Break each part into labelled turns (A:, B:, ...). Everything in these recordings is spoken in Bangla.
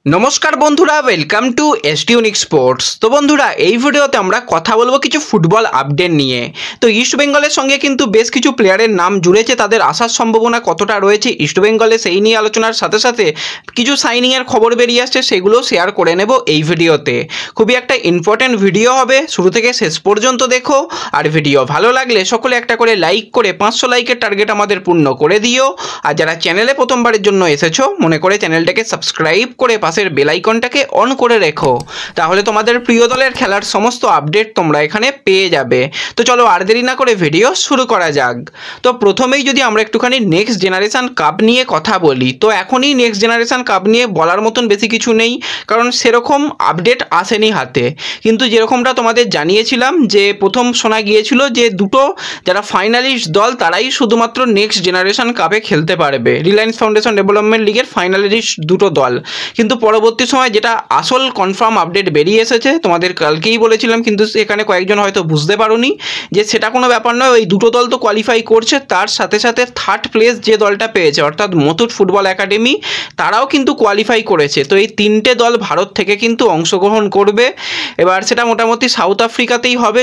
A: নমস্কার বন্ধুরা, welcome to ST unique sports. তো বন্ধুরা, এই ভিডিওতে আমরা কথা বলবো কিছু ফুটবল আপডেট নিয়ে। তো ইস্ট বেঙ্গলের সঙ্গে কিন্তু বেশ কিছু প্লেয়ারের নাম জুড়েছে, তাদের আসার সম্ভাবনা কতটা রয়েছে ইস্ট বেঙ্গলে সেই নিয়ে আলোচনার সাথে সাথে কিছু সাইনিংয়ের খবর বেরিয়ে আসছে, সেগুলো শেয়ার করে নেব এই ভিডিওতে। খুবই একটা ইম্পর্টেন্ট ভিডিও হবে, শুরু থেকে শেষ পর্যন্ত দেখো। আর ভিডিও ভালো লাগলে সকলে একটা করে লাইক করে 500 লাইকের টার্গেট আমাদের পূর্ণ করে দিও। আর যারা চ্যানেলে প্রথমবারের জন্য এসেছো, মনে করে চ্যানেলটাকে সাবস্ক্রাইব করে পাশের বেল আইকনটাকে অন করে রেখো, তাহলে তোমাদের প্রিয় দলের খেলার সমস্ত আপডেট তোমরা এখানে পেয়ে যাবে। তো চলো আর দেরি না করে ভিডিও শুরু করা যাক। তো প্রথমেই যদি আমরা একটুখানি নেক্সট জেনারেশন কাপ নিয়ে কথা বলি, তো এখনই নেক্সট জেনারেশন কাপ নিয়ে বলার মতন বেশি কিছু নেই, কারণ সেরকম আপডেট আসেনি হাতে। কিন্তু যেরকমটা তোমাদের জানিয়েছিলাম যে প্রথম শোনা গিয়েছিল যে দুটো যারা ফাইনালিস্ট দল তারাই শুধুমাত্র নেক্সট জেনারেশন কাপে খেলতে পারবে, রিলায়েন্স ফাউন্ডেশন ডেভেলপমেন্ট লিগের ফাইনালিস্ট দুটো দল। কিন্তু পরবর্তী সময় যেটা আসল কনফার্ম আপডেট বেরিয়ে এসেছে, তোমাদের কালকেই বলেছিলাম, কিন্তু এখানে কয়েকজন হয়তো বুঝতে পারোনি যে সেটা কোনো ব্যাপার নয়। ওই দুটো দল তো কোয়ালিফাই করছে, তার সাথে সাথে থার্ড প্লেস যে দলটা পেয়েছে অর্থাৎ মুথুট ফুটবল একাডেমি, তারাও কিন্তু কোয়ালিফাই করেছে। তো এই তিনটে দল ভারত থেকে কিন্তু অংশগ্রহণ করবে। এবার সেটা মোটামুটি সাউথ আফ্রিকাতেই হবে।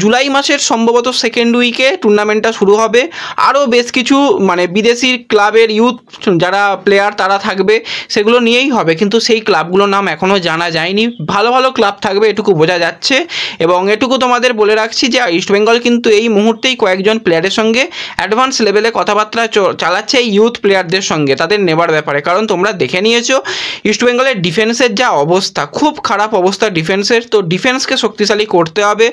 A: জুলাই মাসের সম্ভবত সেকেন্ড উইকে টুর্নামেন্টটা শুরু হবে। আরও বেশ কিছু বিদেশি ক্লাবের ইউথ যারা প্লেয়ার তারা থাকবে, সেগুলো নিয়েই হবে। কিন্তু সেই ক্লাবগুলোর নাম এখনও জানা যায়নি। ভালো ভালো ক্লাব থাকবে এটুকু বোঝা যাচ্ছে। এবং এটুকু তোমাদের বলে রাখছি যে ইস্টবেঙ্গল কিন্তু এই মুহূর্তেই কয়েকজন প্লেয়ারের সঙ্গে অ্যাডভান্স লেভেলে কথাবার্তা চালাচ্ছে এই ইউথ প্লেয়ারদের সঙ্গে তাদের নেবার ব্যাপারে। কারণ তোমরা দেখে নিয়েছো ইস্টবেঙ্গলের ডিফেন্সের যা অবস্থা, খুব খারাপ অবস্থা ডিফেন্সের। তো ডিফেন্সকে শক্তিশালী করতে হবে।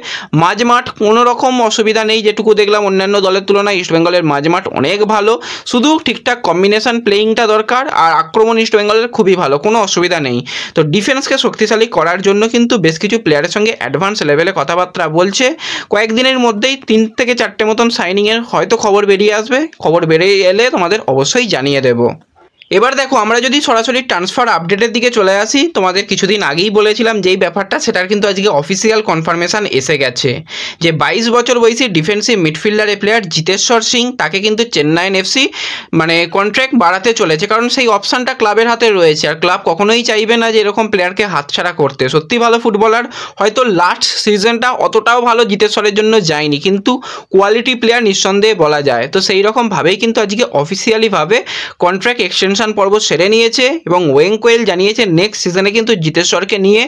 A: মাঝমাঠ কোনো রকম অসুবিধা নেই, যেটুকু দেখলাম অন্যান্য দলের তুলনায় ইস্টবেঙ্গলের মাঝমাঠ অনেক ভালো। শুধু ঠিকঠাক কম্বিনেশন প্লেয়িংটা দরকার, আর আক্রমণ ইস্টবেঙ্গলের খুবই ভালো, কোনো অসুবিধা নেই। তো ডিফেন্সকে শক্তিশালী করার জন্য কিন্তু বেশ কিছু প্লেয়ারের সঙ্গে অ্যাডভান্স লেভেলে কথাবার্তা বলছে। কয়েকদিনের মধ্যেই 3 থেকে 4টে মতন সাইনিংয়ের হয়তো খবর বেরিয়ে আসবে। খবর বেরিয়ে এলে তোমাদের অবশ্যই জানিয়ে দেবো। এবার দেখো, আমরা যদি সরাসরি ট্রান্সফার আপডেটের দিকে চলে আসি, তোমাদের কিছুদিন আগেই বলেছিলাম যেই ব্যাপারটা, সেটার কিন্তু আজকে অফিসিয়াল কনফার্মেশন এসে গেছে যে 22 বছর বয়সী ডিফেন্সিভ মিডফিল্ডারের প্লেয়ার জিতেশ্বর সিং, তাকে কিন্তু চেন্নাইন এফসি কন্ট্রাক্ট বাড়াতে চলেছে। কারণ সেই অপশানটা ক্লাবের হাতে রয়েছে, আর ক্লাব কখনোই চাইবে না যে এরকম প্লেয়ারকে হাতছাড়া করতে। সত্যি ভালো ফুটবলার, হয়তো লাস্ট সিজনটা অতটাও ভালো জিতেশ্বরের জন্য যায়নি, কিন্তু কোয়ালিটি প্লেয়ার নিঃসন্দেহে বলা যায়। তো সেই রকমভাবেই কিন্তু আজকে অফিসিয়ালিভাবে কন্ট্রাক্ট এক্সটেনশন পর্ব সেরে নিয়েছে। এবং ওয়েংকোয়েল জানিয়েছে নেক্সট সিজনে কিন্তু জিতেশ্বরকে নিয়ে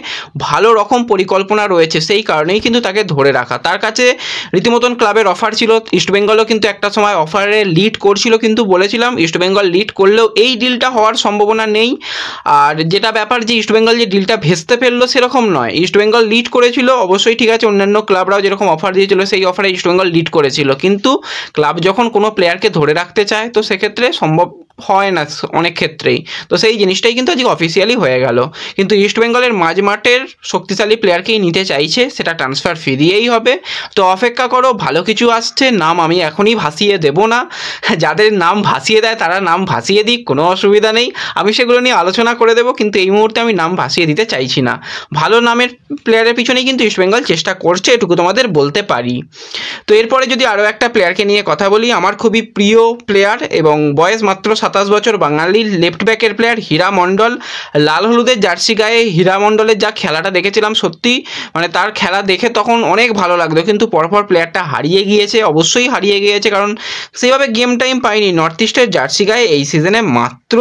A: ভালো রকম পরিকল্পনা রয়েছে, সেই কারণেই কিন্তু তাকে ধরে রাখা। তার কাছে রীতিমতন ক্লাবের অফার ছিল, ইস্টবেঙ্গলও কিন্তু একটা সময় অফারে লিড করছিল, কিন্তু বলেছিলাম ইস্টবেঙ্গল লিড করলেও এই ডিলটা হওয়ার সম্ভাবনা নেই। আর যেটা ব্যাপার যে ইস্টবেঙ্গল যে ডিলটা ভেস্তে ফেললো সেরকম নয়, ইস্টবেঙ্গল লিড করেছিল অবশ্যই, ঠিক আছে, অন্যান্য ক্লাবরাও যেরকম অফার দিয়েছিল সেই অফারে ইস্টবেঙ্গল লিড করেছিল। কিন্তু ক্লাব যখন কোনো প্লেয়ারকে ধরে রাখতে চায়, তো সেক্ষেত্রে সম্ভব হয় না অনেক ক্ষেত্রেই। তো সেই জিনিসটাই কিন্তু আজকে অফিসিয়ালি হয়ে গেল। কিন্তু ইস্টবেঙ্গলের মাঝমাঠের শক্তিশালী প্লেয়ারকেই নিতে চাইছে, সেটা ট্রান্সফার ফি দিয়েই হবে। তো অপেক্ষা করো, ভালো কিছু আসছে। নাম আমি এখনই ভাসিয়ে দেব না, যাদের নাম ভাসিয়ে দেয় তারা নাম ভাসিয়ে দিক, কোনো অসুবিধা নেই, আমি সেগুলো নিয়ে আলোচনা করে দেবো। কিন্তু এই মুহূর্তে আমি নাম ভাসিয়ে দিতে চাইছি না। ভালো নামের প্লেয়ারের পিছনেই কিন্তু ইস্টবেঙ্গল চেষ্টা করছে, এটুকু তোমাদের বলতে পারি। তো এরপরে যদি আরও একটা প্লেয়ারকে নিয়ে কথা বলি, আমার খুবই প্রিয় প্লেয়ার এবং বয়স মাত্র 27 বছর, বাঙালি লেফট ব্যাকের প্লেয়ার হীরা মণ্ডল। লাল হলুদের জার্সি গায়ে হীরা মণ্ডলের যা খেলাটা দেখেছিলাম, সত্যি তার খেলা দেখে তখন অনেক ভালো লাগতো। কিন্তু পরপর প্লেয়ারটা হারিয়ে গিয়েছে, অবশ্যই হারিয়ে গিয়েছে, কারণ সেইভাবে গেম টাইম পাইনি। নর্থ ইস্টের জার্সি গায়ে এই সিজনে মাত্র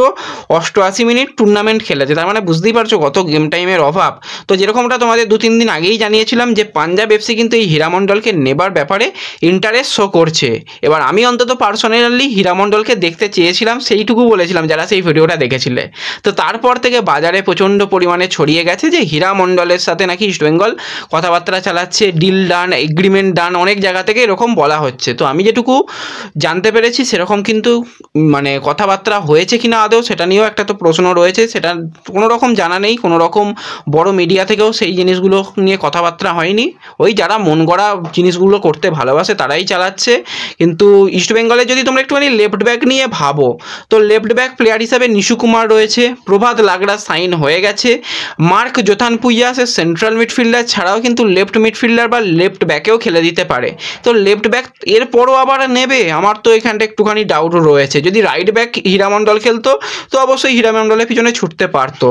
A: 88 মিনিট টুর্নামেন্ট খেলেছে, তার বুঝতেই পারছো কত গেম টাইমের অভাব। তো যেরকমটা তোমাদের 2-3 দিন আগেই জানিয়েছিলাম যে পাঞ্জাব এফসি কিন্তু এই হীরা মণ্ডলকে নেবার ব্যাপারে ইন্টারেস্ট শো করছে। এবার আমি অন্তত পার্সোনালি হীরা মণ্ডলকে দেখতে চেয়েছিলাম, সেইটুকু বলেছিলাম যারা সেই ভিডিওটা দেখেছিলে। তো তারপর থেকে বাজারে প্রচণ্ড পরিমাণে ছড়িয়ে গেছে যে হীরা মণ্ডলের সাথে নাকি ইস্টবেঙ্গল কথাবার্তা চালাচ্ছে, ডিল ডান, এগ্রিমেন্ট ডান, অনেক জায়গা থেকে এরকম বলা হচ্ছে। তো আমি যেটুকু জানতে পেরেছি সেরকম কিন্তু কথাবার্তা হয়েছে কিনা আদৌ সেটা নিয়েও একটা তো প্রশ্ন রয়েছে, সেটা কোনো রকম জানা নেই। কোনো রকম বড় মিডিয়া থেকেও সেই জিনিসগুলো নিয়ে কথাবার্তা হয়নি। ওই যারা মন গড়া জিনিসগুলো করতে ভালোবাসে তারাই চালাচ্ছে। কিন্তু ইস্টবেঙ্গলে যদি তোমরা একটুখানি লেফট ব্যাক নিয়ে ভাবো, তো লেফট ব্যাক প্লেয়ার হিসাবে নিশু কুমার রয়েছে, প্রভাত লাগড়া সাইন হয়ে গেছে, মার্ক জোথান পুইয়া সে সেন্ট্রাল মিডফিল্ডার ছাড়াও কিন্তু লেফট মিডফিল্ডার বা লেফট ব্যাকেও খেলে দিতে পারে। তো লেফট ব্যাক এরপরও আবার নেবে, আমার তো এখানটা একটুখানি ডাউট রয়েছে। যদি রাইট ব্যাক হীরামণ্ডল খেলতো তো অবশ্যই হীরামণ্ডলের পিছনে ছুটতে পারতো।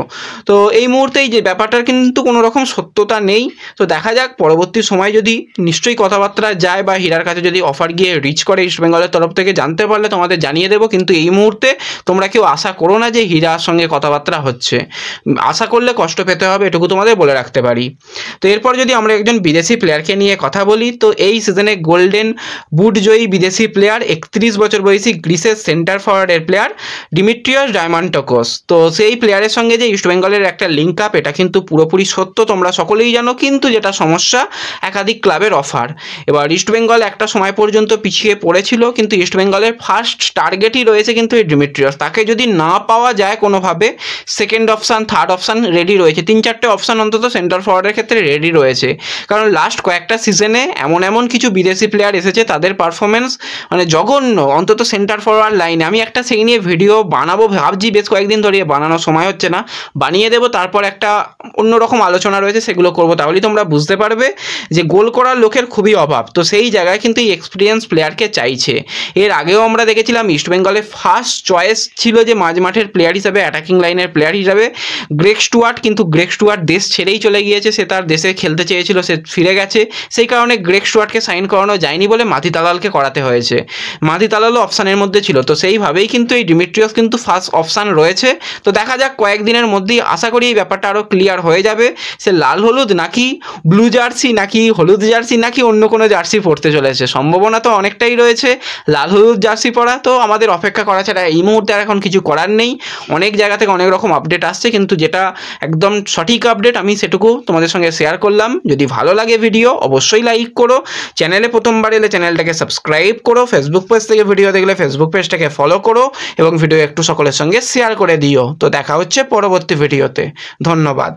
A: তো এই মুহূর্তে এই যে ব্যাপারটার কিন্তু কোনো রকম সত্যতা নেই। তো দেখা যাক পরবর্তী সময় যদি নিশ্চয়ই কথাবার্তা যায় বা হীরার কাছে যদি অফার গিয়ে রিচ করে ইস্টবেঙ্গলের তরফ থেকে, জানতে পারলে তোমাদের জানিয়ে দেবো। কিন্তু এই মুহূর্তে তোমরা কেউ আশা করো না যে হীরার সঙ্গে কথাবার্তা হচ্ছে, আশা করলে কষ্ট পেতে হবে, এটুকু তোমাদের বলে রাখতে পারি। তো এরপর যদি আমরা একজন বিদেশি প্লেয়ারকে নিয়ে কথা বলি, তো এই সিজনে গোল্ডেন বুট জয়ী বিদেশি প্লেয়ার 31 বছর বয়সী গ্রিসের সেন্টার ফরওয়ার্ডের প্লেয়ার ডিমিট্রিয়াস ডায়মান্টোকোস। তো সেই প্লেয়ারের সঙ্গে যে ইস্টবেঙ্গলের একটা লিঙ্ক আপ, এটা কিন্তু পুরোপুরি সত্য, তোমরা সকলেই জানো। কিন্তু যেটা সমস্যা, একাধিক ক্লাবের অফার। এবার ইস্টবেঙ্গল একটা সময় পর্যন্ত পিছিয়ে পড়েছিল, কিন্তু ইস্টবেঙ্গলের ফার্স্ট টার্গেটই রয়েছে কিন্তু এই ডিমিট্রিয়াস। তাকে যদি না পাওয়া যায় কোনোভাবে, second option, third option ready রয়েছে, 3-4টে অপশান অন্তত সেন্টার ফরওয়ার্ডের ক্ষেত্রে রেডি রয়েছে। কারণ লাস্ট কয়েকটা সিজনে এমন কিছু বিদেশি প্লেয়ার এসেছে, তাদের পারফরমেন্স মানে জঘন্য, অন্তত সেন্টার ফরওয়ার্ড লাইনে। আমি একটা সেই নিয়ে ভিডিও বানাবো ভাবছি, বেশ কয়েকদিন ধরে বানানোর সময় হচ্ছে না, বানিয়ে দেবো। তারপর একটা অন্যরকম আলোচনা রয়েছে, সেগুলো করবো, তাহলেই তোমরা বুঝতে পারবে যে গোল করার লোকের খুবই অভাব। তো সেই জায়গায় কিন্তু এই এক্সপিরিয়েন্স প্লেয়ারকে চাইছে। এর আগেও আমরা দেখেছিলাম ইস্টবেঙ্গলের ফার্স্ট চয়েস ছিল যে মাঝমাঠের প্লেয়ার হিসাবে, অ্যাটাকিং লাইনের প্লেয়ার হিসাবে গ্রেগ স্টুয়ার্ট, কিন্তু গ্রেগ স্টুয়ার্ট দেশ ছেড়েই চলে গিয়েছে। সে তার দেশে খেলতে চেয়েছিল, সে ফিরে গেছে। সেই কারণে গ্রেগ স্টুয়ার্টকে সাইন করানো যায়নি বলে মাথি তালালকে করাতে হয়েছে। মাথি তালালও অপশানের মধ্যে ছিল। তো সেইভাবেই কিন্তু এই ডিমিট্রিয়াস কিন্তু ফার্স্ট অপশান রয়েছে। তো দেখা যাক কয়েকদিনের মধ্যেই, আশা করি এই ব্যাপারটা আরও ক্লিয়ার হয়ে যাবে। সে লাল হলুদ নাকি ব্লু জার্সি নাকি হলুদ জার্সি নাকি অন্য কোনো জার্সি পরতে চলেছে, সম্ভাবনা তো অনেকটাই রয়েছে লাল হলুদ জার্সি পরা। তো আমাদের অপেক্ষা করা ছাড়া এই মুহূর্তে আর এখন কিছু করার নেই। অনেক জায়গা থেকে অনেক রকম আপডেট আসছে, কিন্তু যেটা একদম সঠিক আপডেট আমি সেটুকু তোমাদের সঙ্গে শেয়ার করলাম। যদি ভালো লাগে ভিডিও অবশ্যই লাইক করো, চ্যানেলে প্রথমবার এলে চ্যানেলটাকে সাবস্ক্রাইব করো, ফেসবুক পেজ থেকে ভিডিও দেখলে ফেসবুক পেজটাকে ফলো করো এবং ভিডিও একটু সকলের সঙ্গে শেয়ার করে দিও। তো দেখা হচ্ছে পরবর্তী ভিডিওতে, ধন্যবাদ।